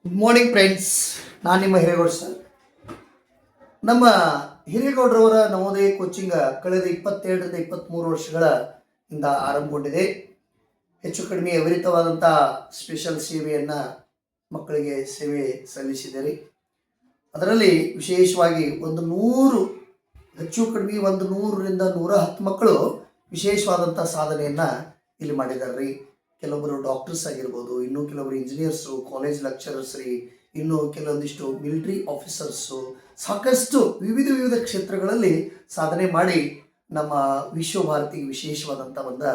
Good morning friends. ನಾನು ನಿಮ್ಮ Hiregowda sir. ನಮ್ಮ ಹಿರೇಗೌಡರವರ ನವೋದಯ ಕೋಚಿಂಗ್ ಕಳೆದ 22ರಿಂದ 23 ವರ್ಷಗಳ ಇಂದ ಆರಂಭಗೊಂಡಿದೆ. ಹೆಚ್ಚು ಕಡಿಮೆ ವಿವರಿತವಾದಂಥ ಸ್ಪೆಷಲ್ ಸೇವೆಯನ್ನು ಮಕ್ಕಳಿಗೆ ಸೇವೆ ಸಲ್ಲಿಸಿದ್ದೀರಿ. ಅದರಲ್ಲಿ ವಿಶೇಷವಾಗಿ ಹೆಚ್ಚು ಕಡಿಮೆ 100ರಿಂದ 110 ಮಕ್ಕಳು ವಿಶೇಷವಾದಂಥ ಸಾಧನೆಯನ್ನು ಇಲ್ಲಿ ಮಾಡಿದ್ದಾರೆ. ಕೆಲವೊಬ್ಬರು ಡಾಕ್ಟರ್ಸ್ ಆಗಿರ್ಬೋದು, ಇನ್ನೂ ಕೆಲವರು ಇಂಜಿನಿಯರ್ಸು, ಕಾಲೇಜ್ ಲೆಕ್ಚರರ್ಸ್ ರೀ, ಇನ್ನು ಕೆಲವೊಂದಿಷ್ಟು ಮಿಲಿಟರಿ ಆಫೀಸರ್ಸು, ಸಾಕಷ್ಟು ವಿವಿಧ ಕ್ಷೇತ್ರಗಳಲ್ಲಿ ಸಾಧನೆ ಮಾಡಿ ನಮ್ಮ ವಿಶ್ವಭಾರತಿಗೆ ವಿಶೇಷವಾದಂಥ ಒಂದು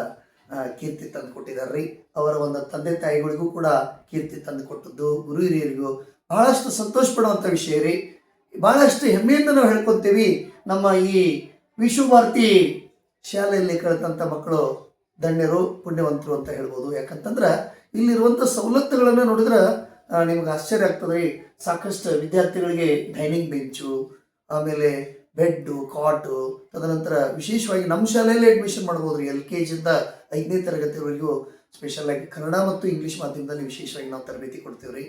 ಕೀರ್ತಿ ತಂದು ಕೊಟ್ಟಿದ್ದಾರೆ ರೀ. ಅವರ ಒಂದು ತಂದೆ ತಾಯಿಗಳಿಗೂ ಕೂಡ ಕೀರ್ತಿ ತಂದು ಕೊಟ್ಟದ್ದು, ಗುರು ಹಿರಿಯರಿಗೂ ಬಹಳಷ್ಟು ಸಂತೋಷ ಪಡುವಂಥ ವಿಷಯ ರೀ. ಬಹಳಷ್ಟು ಹೆಮ್ಮೆಯಿಂದ ನಾವು ಹೇಳ್ಕೊತೀವಿ. ನಮ್ಮ ಈ ವಿಶ್ವಭಾರತಿ ಶಾಲೆಯಲ್ಲಿ ಕಲಿತಂಥ ಮಕ್ಕಳು ಧನ್ಯರು, ಪುಣ್ಯವಂತರು ಅಂತ ಹೇಳ್ಬೋದು. ಯಾಕಂತಂದ್ರೆ ಇಲ್ಲಿರುವಂಥ ಸವಲತ್ತುಗಳನ್ನು ನೋಡಿದ್ರೆ ನಿಮ್ಗೆ ಆಶ್ಚರ್ಯ ಆಗ್ತದೆ ರೀ. ಸಾಕಷ್ಟು ವಿದ್ಯಾರ್ಥಿಗಳಿಗೆ ಡೈನಿಂಗ್ ಬೆಂಚು, ಆಮೇಲೆ ಬೆಡ್ಡು, ಕಾಟು, ತದನಂತರ ವಿಶೇಷವಾಗಿ ನಮ್ಮ ಶಾಲೆಯಲ್ಲೇ ಅಡ್ಮಿಷನ್ ಮಾಡ್ಬೋದು ರೀ. LKGಯಿಂದ 5ನೇ ತರಗತಿವರೆಗೂ ಸ್ಪೆಷಲಾಗಿ ಕನ್ನಡ ಮತ್ತು ಇಂಗ್ಲೀಷ್ ಮಾಧ್ಯಮದಲ್ಲಿ ವಿಶೇಷವಾಗಿ ನಾವು ತರಬೇತಿ ಕೊಡ್ತೀವಿ ರೀ.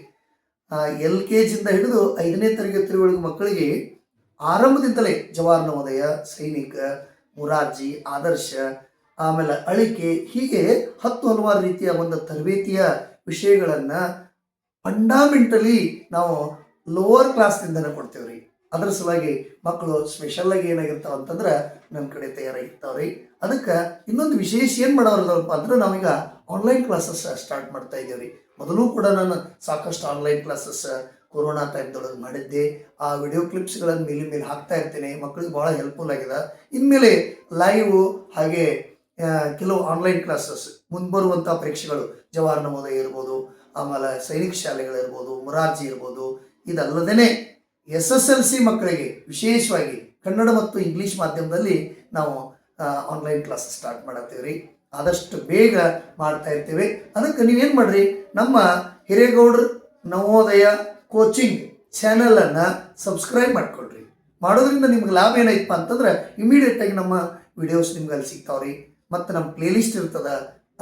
LKGಯಿಂದ ಹಿಡಿದು 5ನೇ ತರಗತಿವರೆಗೂ ಮಕ್ಕಳಿಗೆ ಆರಂಭದಿಂದಲೇ ಜವಾಹರ್ ನವೋದಯ, ಸೈನಿಕ, ಮುರಾರ್ಜಿ, ಆದರ್ಶ, ಆಮೇಲೆ ಅಳಿಕೆ, ಹೀಗೆ ಹಲವಾರು ರೀತಿಯ ಒಂದು ತರಬೇತಿಯ ವಿಷಯಗಳನ್ನು ಫಂಡಾಮೆಂಟಲಿ ನಾವು ಲೋವರ್ ಕ್ಲಾಸ್ನಿಂದನೇ ಕೊಡ್ತೇವೆ ರೀ. ಅದರ ಸಲುವಾಗಿ ಮಕ್ಕಳು ಸ್ಪೆಷಲಾಗಿ ಏನಾಗಿರ್ತಾವೆ ಅಂತಂದ್ರೆ ನನ್ನ ಕಡೆ ತಯಾರಾಗಿರ್ತಾವೆ ರೀ. ಅದಕ್ಕೆ ಇನ್ನೊಂದು ವಿಶೇಷ ಏನು ಮಾಡೋರದಪ್ಪ ಅಂದ್ರೆ ನಾವೀಗ ಆನ್ಲೈನ್ ಕ್ಲಾಸಸ್ ಸ್ಟಾರ್ಟ್ ಮಾಡ್ತಾ ಇದ್ದೇವೆ ರೀ. ಮೊದಲು ಕೂಡ ನಾನು ಸಾಕಷ್ಟು ಆನ್ಲೈನ್ ಕ್ಲಾಸಸ್ ಕೊರೋನಾ ಟೈಮ್ದೊಳಗೆ ಮಾಡಿದ್ದೆ. ಆ ವಿಡಿಯೋ ಕ್ಲಿಪ್ಸ್ಗಳನ್ನು ಮೇಲೆ ಹಾಕ್ತಾ ಇರ್ತೇನೆ. ಮಕ್ಕಳಿಗೆ ಭಾಳ ಹೆಲ್ಪ್ಫುಲ್ ಆಗಿದೆ. ಇನ್ಮೇಲೆ ಲೈವು ಹಾಗೆ ಕೆಲವು ಆನ್ಲೈನ್ ಕ್ಲಾಸಸ್ ಮುಂಬರುವಂಥ ಪರೀಕ್ಷೆಗಳು ಜವಾಹರ್ ನವೋದಯ ಇರ್ಬೋದು, ಆಮೇಲೆ ಸೈನಿಕ ಶಾಲೆಗಳಿರ್ಬೋದು, ಮುರಾರ್ಜಿ ಇರ್ಬೋದು, ಇದಲ್ಲದೇ SSLC ಮಕ್ಕಳಿಗೆ ವಿಶೇಷವಾಗಿ ಕನ್ನಡ ಮತ್ತು ಇಂಗ್ಲೀಷ್ ಮಾಧ್ಯಮದಲ್ಲಿ ನಾವು ಆನ್ಲೈನ್ ಕ್ಲಾಸ್ ಸ್ಟಾರ್ಟ್ ಮಾಡತ್ತೀವಿ ರೀ. ಆದಷ್ಟು ಬೇಗ ಮಾಡ್ತಾ ಇರ್ತೀವಿ. ಅದಕ್ಕೆ ನೀವೇನು ಮಾಡಿರಿ, ನಮ್ಮ ಹಿರೇಗೌಡ್ರ ನವೋದಯ ಕೋಚಿಂಗ್ ಚಾನಲನ್ನು ಸಬ್ಸ್ಕ್ರೈಬ್ ಮಾಡ್ಕೊಳ್ರಿ. ಮಾಡೋದ್ರಿಂದ ನಿಮ್ಗೆ ಲಾಭ ಏನಾಯ್ತಪ್ಪ ಅಂತಂದ್ರೆ ಇಮಿಡಿಯೇಟಾಗಿ ನಮ್ಮ ವಿಡಿಯೋಸ್ ನಿಮ್ಗೆ ಅಲ್ಲಿ ಸಿಗ್ತಾವ್ರಿ. ಮತ್ತು ನಮ್ಮ ಪ್ಲೇಲಿಸ್ಟ್ ಇರ್ತದೆ.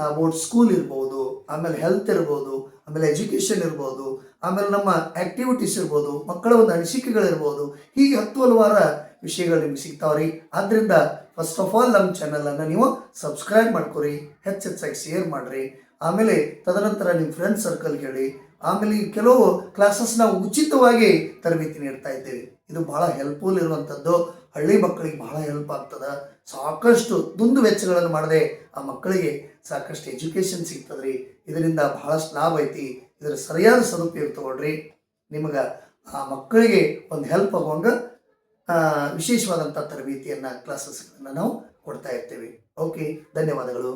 ಅಬೌಟ್ ಸ್ಕೂಲ್ ಇರ್ಬೋದು, ಆಮೇಲೆ ಹೆಲ್ತ್ ಇರ್ಬೋದು, ಆಮೇಲೆ ಎಜುಕೇಷನ್ ಇರ್ಬೋದು, ಆಮೇಲೆ ನಮ್ಮ ಆ್ಯಕ್ಟಿವಿಟೀಸ್ ಇರ್ಬೋದು, ಮಕ್ಕಳ ಒಂದು ಅನಿಸಿಕೆಗಳಿರ್ಬೋದು, ಹೀಗೆ ಹಲವಾರು ವಿಷಯಗಳು ನಿಮ್ಗೆ ಸಿಗ್ತಾವ್ರಿ. ಆದ್ದರಿಂದ ಫಸ್ಟ್ ಆಫ್ ಆಲ್ ನಮ್ಮ ಚಾನಲನ್ನು ನೀವು ಸಬ್ಸ್ಕ್ರೈಬ್ ಮಾಡ್ಕೊರಿ, ಹೆಚ್ಚಾಗಿ ಶೇರ್ ಮಾಡಿರಿ. ಆಮೇಲೆ ತದನಂತರ ನಿಮ್ಮ ಫ್ರೆಂಡ್ಸ್ ಸರ್ಕಲ್ಗೆ ಹೇಳಿ. ಆಮೇಲೆ ಈ ಕೆಲವು ಕ್ಲಾಸಸ್ ನಾವು ಉಚಿತವಾಗಿ ತರಬೇತಿ ನೀಡ್ತಾ ಇದ್ದೇವೆ. ಇದು ಬಹಳ ಹೆಲ್ಪ್ಫುಲ್ ಇರುವಂಥದ್ದು. ಹಳ್ಳಿ ಮಕ್ಕಳಿಗೆ ಬಹಳ ಹೆಲ್ಪ್ ಆಗ್ತದೆ. ಸಾಕಷ್ಟು ದುಂದು ವೆಚ್ಚಗಳನ್ನು ಮಾಡದೆ ಆ ಮಕ್ಕಳಿಗೆ ಸಾಕಷ್ಟು ಎಜುಕೇಷನ್ ಸಿಗ್ತದ್ರಿ. ಇದರಿಂದ ಬಹಳಷ್ಟು ಲಾಭ ಐತಿ. ಇದರ ಸರಿಯಾದ ಸದುಪಯೋಗ ತಗೊಳ್ರಿ. ನಿಮಗೆ ಆ ಮಕ್ಕಳಿಗೆ ಒಂದು ಹೆಲ್ಪ್ ಆಗುವಂಗ ವಿಶೇಷವಾದಂಥ ತರಬೇತಿಯನ್ನು ಕ್ಲಾಸಸ್ಗಳನ್ನು ನಾವು ಕೊಡ್ತಾ ಇರ್ತೇವೆ. ಓಕೆ, ಧನ್ಯವಾದಗಳು.